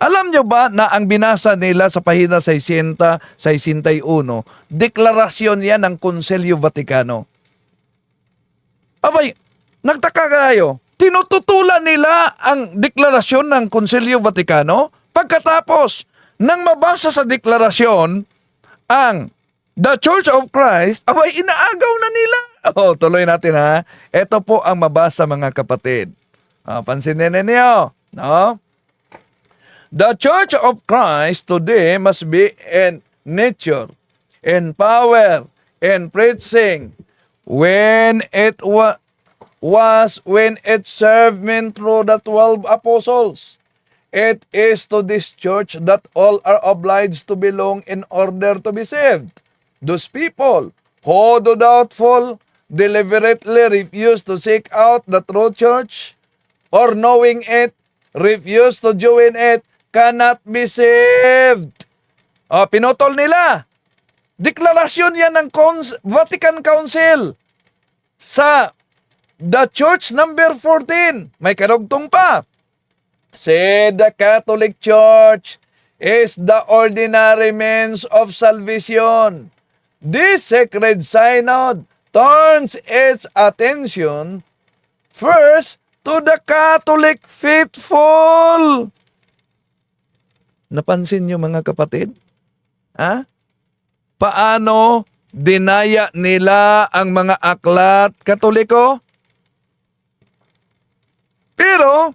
Alam nyo ba na ang binasa nila sa pahina 60, 61, deklarasyon yan ng Konselyo Vaticano? Abay, nagtaka kayo. Tinututulan nila ang deklarasyon ng Konselyo Vaticano. Pagkatapos, nang mabasa sa deklarasyon, ang The Church of Christ, abay, inaagaw na nila. Tuloy natin ha. Ito po ang mabasa, mga kapatid. Pansinin ninyo. No? The Church of Christ today must be in nature, in power, in preaching, when it when it served men through the 12 apostles. It is to this church that all are obliged to belong in order to be saved. Those people who do doubtful, deliberately refuse to seek out the true church, or knowing it, refuse to join it, cannot be saved. Pinutol nila. Deklarasyon yan ng Vatican Council sa The Church number 14. May karugtong pa. Said the Catholic Church is the ordinary means of salvation. This sacred synod turns its attention first to the Catholic faithful. Napansin niyo, mga kapatid? Paano dinaya nila ang mga aklat Katoliko? Pero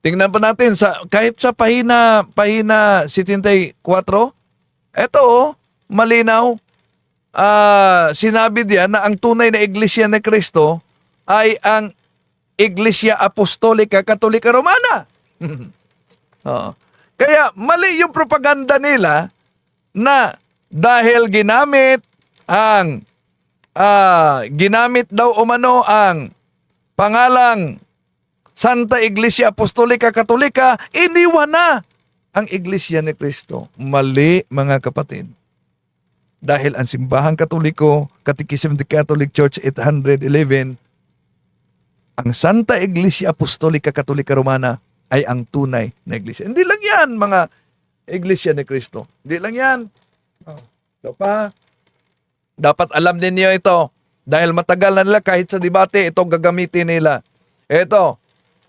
tingnan pa natin kahit sa pahina 74, eto malinaw. Sinabi diyan na ang tunay na Iglesia ni Cristo ay ang Iglesia Apostolica Katolika Romana. Kaya mali yung propaganda nila na dahil ginamit daw umano ang pangalang Santa Iglesia Apostolica Katolika, iniwan na ang Iglesia ni Cristo. Mali, mga kapatid. Dahil ang Simbahang Katoliko, Catechism of the Catholic Church 811, ang Santa Iglesia Apostolica Katolika Romana ay ang tunay na iglesia. Hindi lang yan, mga Iglesia ni Cristo. Hindi lang yan. Ito pa. Dapat alam ninyo ito. Dahil matagal na nila, kahit sa debate, ito gagamitin nila. Ito.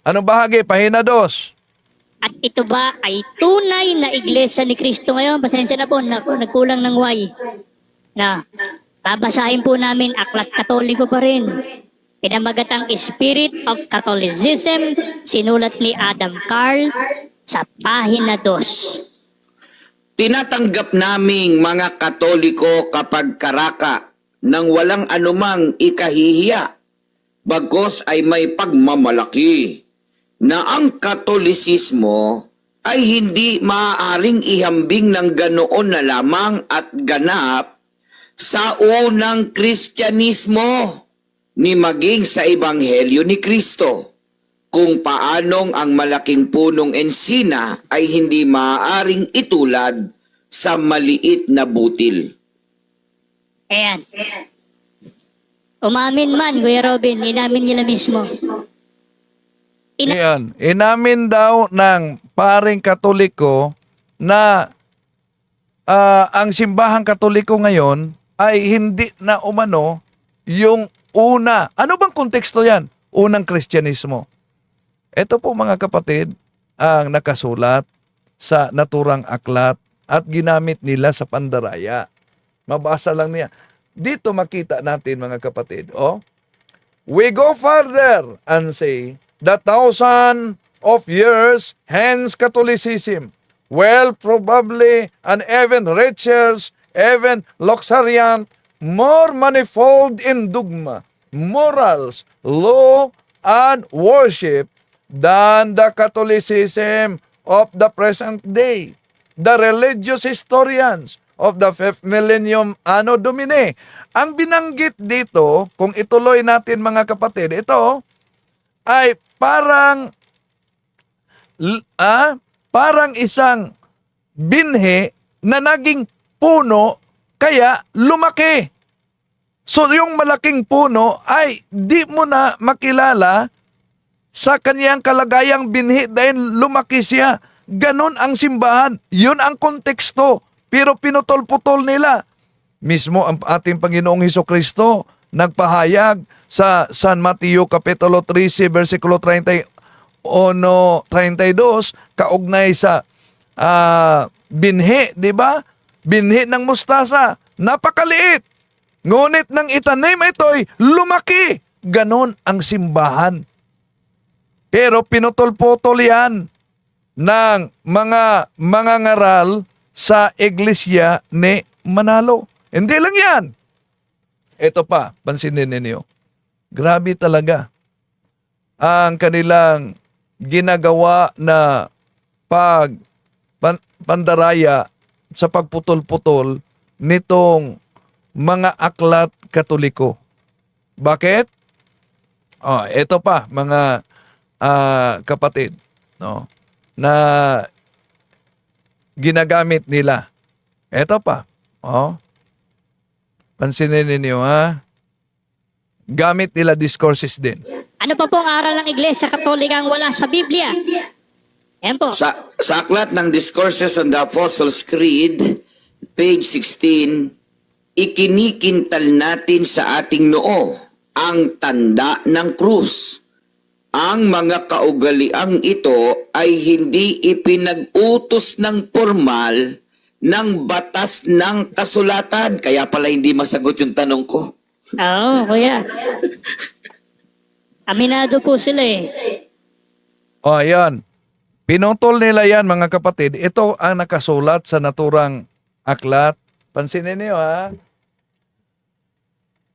Anong bahagi? Pahina 2. At ito ba ay tunay na Iglesia ni Cristo ngayon? Pasensya na po, nagkulang ng Y. Babasahin po namin, aklat Katoliko pa rin. Pinamagatang Spirit of Catholicism, sinulat ni Adam Carl sa pahina 2. Tinatanggap naming mga Katoliko kapag karaka ng walang anumang ikahihiya, bagos ay may pagmamalaki na ang Katolisismo ay hindi maaaring ihambing ng ganoon na lamang at ganap sa unang Kristyanismo ni maging sa Ebanghelyo ni Kristo, kung paanong ang malaking punong ensina ay hindi maaaring itulad sa maliit na butil. Ayan. Umamin man, Kuya Robin, inamin nila mismo. Ayan, inamin daw ng paring Katoliko na ang simbahang Katoliko ngayon ay hindi na umano yung una. Ano bang konteksto yan? Unang Kristyanismo. Ito po mga kapatid ang nakasulat sa naturang aklat at ginamit nila sa pandaraya. Mabasa lang niya. Dito makita natin mga kapatid, we go further and say, the 1,000 of years hence Catholicism, well probably an even richer, even luxuriant, more manifold in dogma, morals, law, and worship than the Catholicism of the present day. The religious historians of the 5th millennium Anno Domini. Ang binanggit dito, kung ituloy natin mga kapatid, ito ay parang isang binhi na naging puno kaya lumaki. So yung malaking puno ay di mo na makilala sa kaniyang kalagayang binhi dahil lumaki siya. Ganon ang simbahan. Yun ang konteksto. Pero pinutol-putol nila. Mismo ang ating Panginoong Hesukristo nagpahayag sa San Mateo Kapitulo 13, versikulo 31, 32, kaugnay sa binhi, di ba? Binhi ng mustasa. Napakaliit. Ngunit nang itanim ito'y lumaki. Ganon ang simbahan. Pero pinutol-putol yan ng mga ngaral sa iglesia ni Manalo. Hindi lang yan. Ito pa, pansinin ninyo. Grabe talaga ang kanilang ginagawa na pandaraya sa pagputol-putol nitong mga aklat Katoliko. Bakit? Ito pa, mga kapatid, no? Na ginagamit nila. Ito pa. Pansinin ninyo, ha? Gamit nila discourses din. Ano pa pong aral ng Iglesia Katolika ang wala sa Biblia? Yan po. Sa aklat ng Discourses on the Apostles' Creed, page 16, ikinikintal natin sa ating noo ang tanda ng krus. Ang mga kaugaliang ito ay hindi ipinag-utos ng formal ng batas ng kasulatan. Kaya pala hindi masagot yung tanong ko. Oo, kuya. Aminado po sila eh. Ayan. Pinutol nila yan mga kapatid. Ito ang nakasulat sa naturang aklat. Pansinin niyo, ha?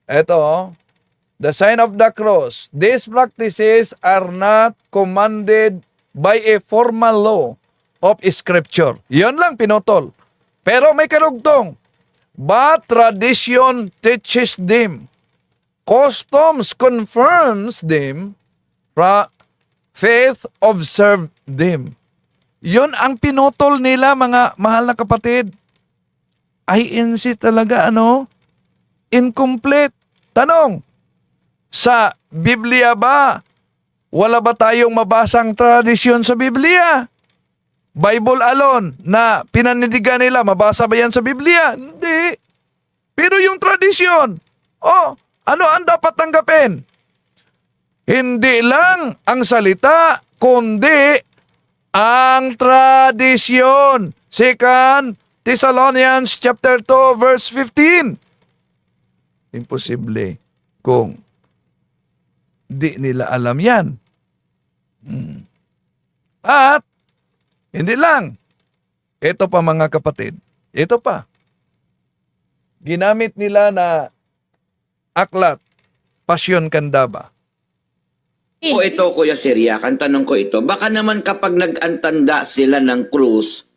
Ito, the sign of the cross. These practices are not commanded by a formal law of Scripture. Yan lang pinutol. Pero may karugtong. But tradition teaches them. Customs confirms them. Faith observed them. Yun ang pinutol nila mga mahal na kapatid. INC talaga incomplete. Tanong, sa Biblia ba, wala ba tayong mabasang tradisyon sa Biblia? Bible alone na pinanidigan nila, mabasa ba yan sa Biblia? Hindi. Pero yung tradisyon, ano ang dapat tanggapin? Hindi lang ang salita, kundi ang tradisyon. 2 Thessalonians chapter 2 verse 15. Imposible kung di nila alam yan. At hindi lang. ito pa mga kapatid, ito pa. Ginamit nila na aklat, Pasyon Kandaba. O ito, Kuya Siriac, ang tanong ko ito, baka naman kapag nag-antanda sila ng krus,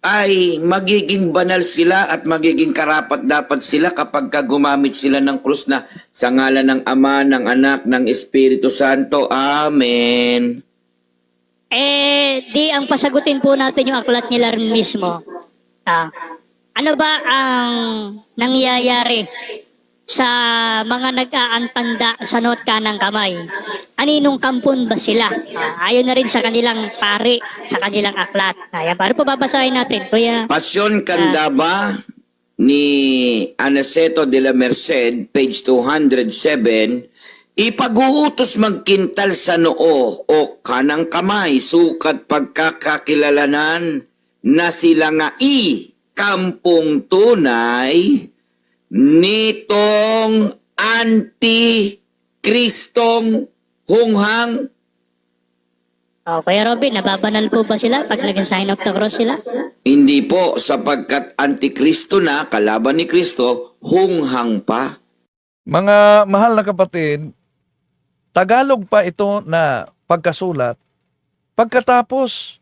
ay magiging banal sila at magiging karapat-dapat sila kapag gumamit sila ng krus na sa ngalan ng Ama, ng Anak, ng Espiritu Santo. Amen. Di ang pasagutin po natin yung aklat nila rin mismo. Ano ba ang nangyayari sa mga nag-aantanda sa noot kanang kamay? Aninong kampon ba sila? Ayon na rin sa kanilang pari, sa kanilang aklat. Kaya para po babasahin natin, Kuya. Pasyon Kandaba ni Anaceto de la Merced, page 207, ipag-uutos magkintal sa noo o kanang kamay, sukat pagkakakilalanan na sila nga kampong tunay nitong anti-kristong hunghang. Kuya Robin, nababanal po ba sila pag nag-sign of the cross sila? Hindi po, sapagkat antikristo na, kalaban ni Kristo, hunghang pa. Mga mahal na kapatid, Tagalog pa ito na pagkasulat. Pagkatapos,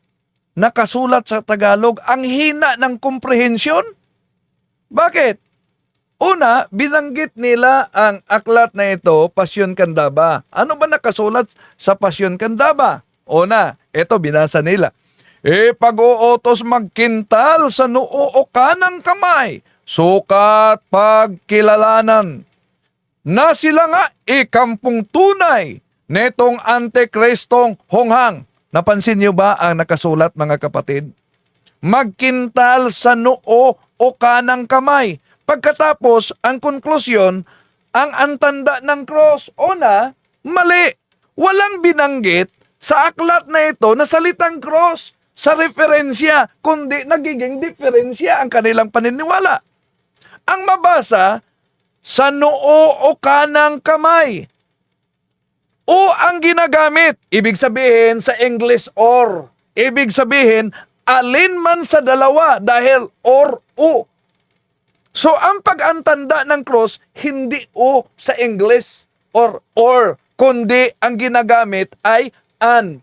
nakasulat sa Tagalog, ang hina ng komprehensyon. Bakit? Una, binanggit nila ang aklat na ito, Pasyon Kandaba. Ano ba nakasulat sa Pasyon Kandaba? Una, ito binasa nila. Pag-uutos magkintal sa noo o kanang kamay, sukat pagkilalanan na sila nga ikampong tunay netong antikristong hunghang. Napansin niyo ba ang nakasulat mga kapatid? Magkintal sa noo o kanang kamay. Pagkatapos, ang konklusyon, ang antanda ng cross. Una, mali. Walang binanggit sa aklat na ito na salitang cross sa referensya, kundi nagiging diferensya ang kanilang paniniwala. Ang mabasa, sa noo o kanang kamay. O ang ginagamit, ibig sabihin sa English or. Ibig sabihin, alin man sa dalawa dahil or o. So ang pag-antanda ng cross, hindi o sa English or, kundi ang ginagamit ay an.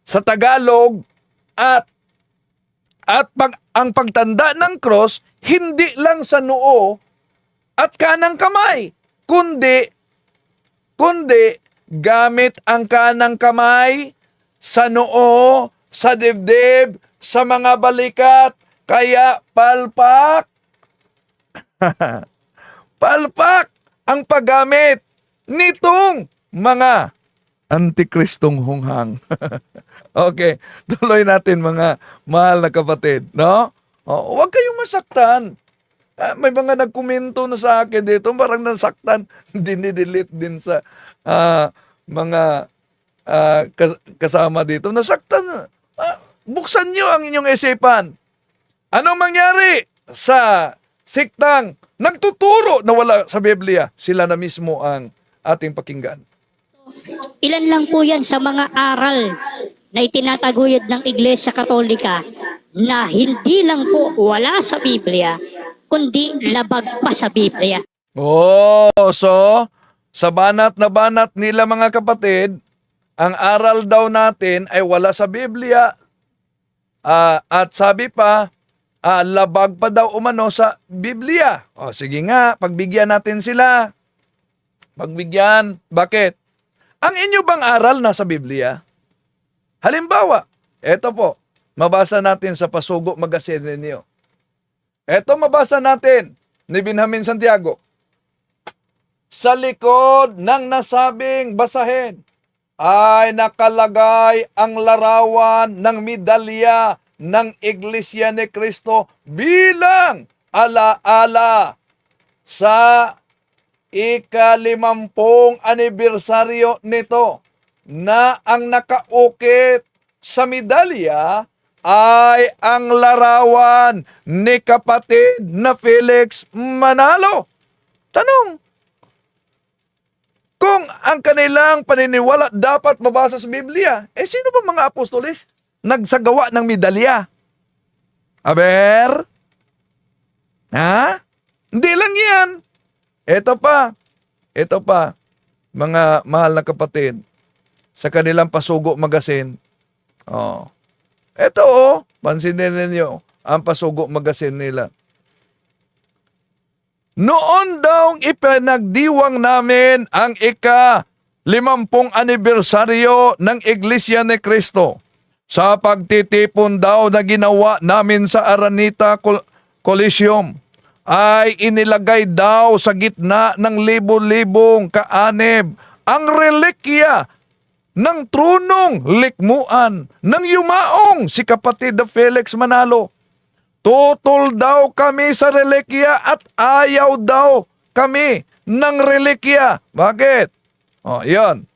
Sa Tagalog at ang pagtanda ng cross, hindi lang sa noo at kanang kamay, kundi gamit ang kanang kamay sa noo, sa dibdib, sa mga balikat, kaya palpak. Palpak ang paggamit nitong mga antikristong hunghang. Okay, tuloy natin mga mahal na kapatid, no? Huwag kayong masaktan. May mga nagkomento na sa akin dito, parang nasaktan, dinidelete din sa mga kasama dito. Nasaktan. Buksan nyo ang inyong isipan. Anong mangyari sa siktang nagtuturo na wala sa Biblia? Sila na mismo ang ating pakinggan. Ilan lang po yan sa mga aral na itinataguyod ng Iglesia Katolika na hindi lang po wala sa Biblia, kundi labag pa sa Biblia. So, sa banat na banat nila mga kapatid, ang aral daw natin ay wala sa Biblia at sabi pa, labag pa daw umano sa Biblia. Sige nga, pagbigyan natin sila. Pagbigyan. Bakit? Ang inyo bang aral nasa Biblia? Halimbawa, eto po, mabasa natin sa Pasugo Magazine ninyo. Eto mabasa natin ni Benjamin Santiago. Sa likod ng nasabing basahin ay nakalagay ang larawan ng medalya ng Iglesia ni Cristo bilang alaala sa ika-50 anibersaryo nito, na ang nakaukit sa medalya ay ang larawan ni kapatid na Felix Manalo. Tanong, kung ang kanilang paniniwala dapat mabasa sa Biblia, sino ba mga apostolis nagsagawa ng medalya? Aber? Ha? Hindi lang yan. Ito pa, mga mahal na kapatid, sa kanilang Pasugo Magazine. Oh. Ito pansinin ninyo ang Pasugo Magazine nila. Noon daw ipinagdiwang namin ang ika-50 anibersaryo ng Iglesia ni Cristo sa pagtitipon daw na ginawa namin sa Araneta Coliseum ay inilagay daw sa gitna ng libo-libong kaanib ang relikya ng trunong likmuan ng yumaong si kapatid na Felix Manalo. Tutol daw kami sa relikya at ayaw daw kami ng relikya. Bakit? Yan.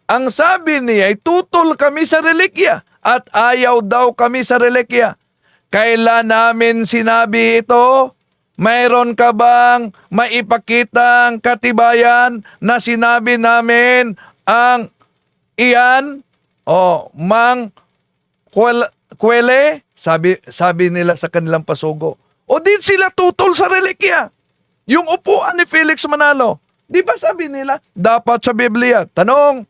Ang sabi niya ay tutol kami sa relikya at ayaw daw kami sa relikya. Kailan namin sinabi ito? Mayroon ka bang maipakitang katibayan na sinabi namin ang iyan? Mang Kwele? Sabi nila sa kanilang Pasugo. O di sila tutol sa relikya. Yung upuan ni Felix Manalo. Di ba sabi nila, dapat sa Biblia? Tanong,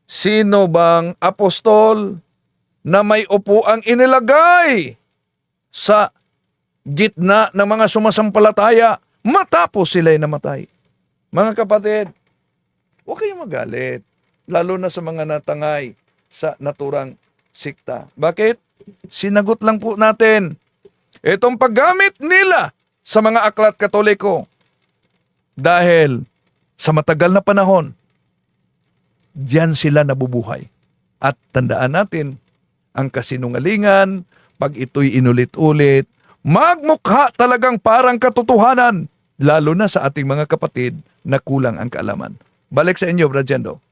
sino bang apostol na may upuang inilagay sa gitna ng mga sumasampalataya matapos sila'y namatay? Mga kapatid, huwag kayong magalit. Lalo na sa mga natangay sa naturang sikta. Bakit? Sinagot lang po natin. Itong paggamit nila sa mga aklat Katoliko dahil sa matagal na panahon, diyan sila nabubuhay. At tandaan natin, ang kasinungalingan, pag ito'y inulit-ulit, magmukha talagang parang katotohanan, lalo na sa ating mga kapatid na kulang ang kaalaman. Balik sa inyo, Brad Jendo.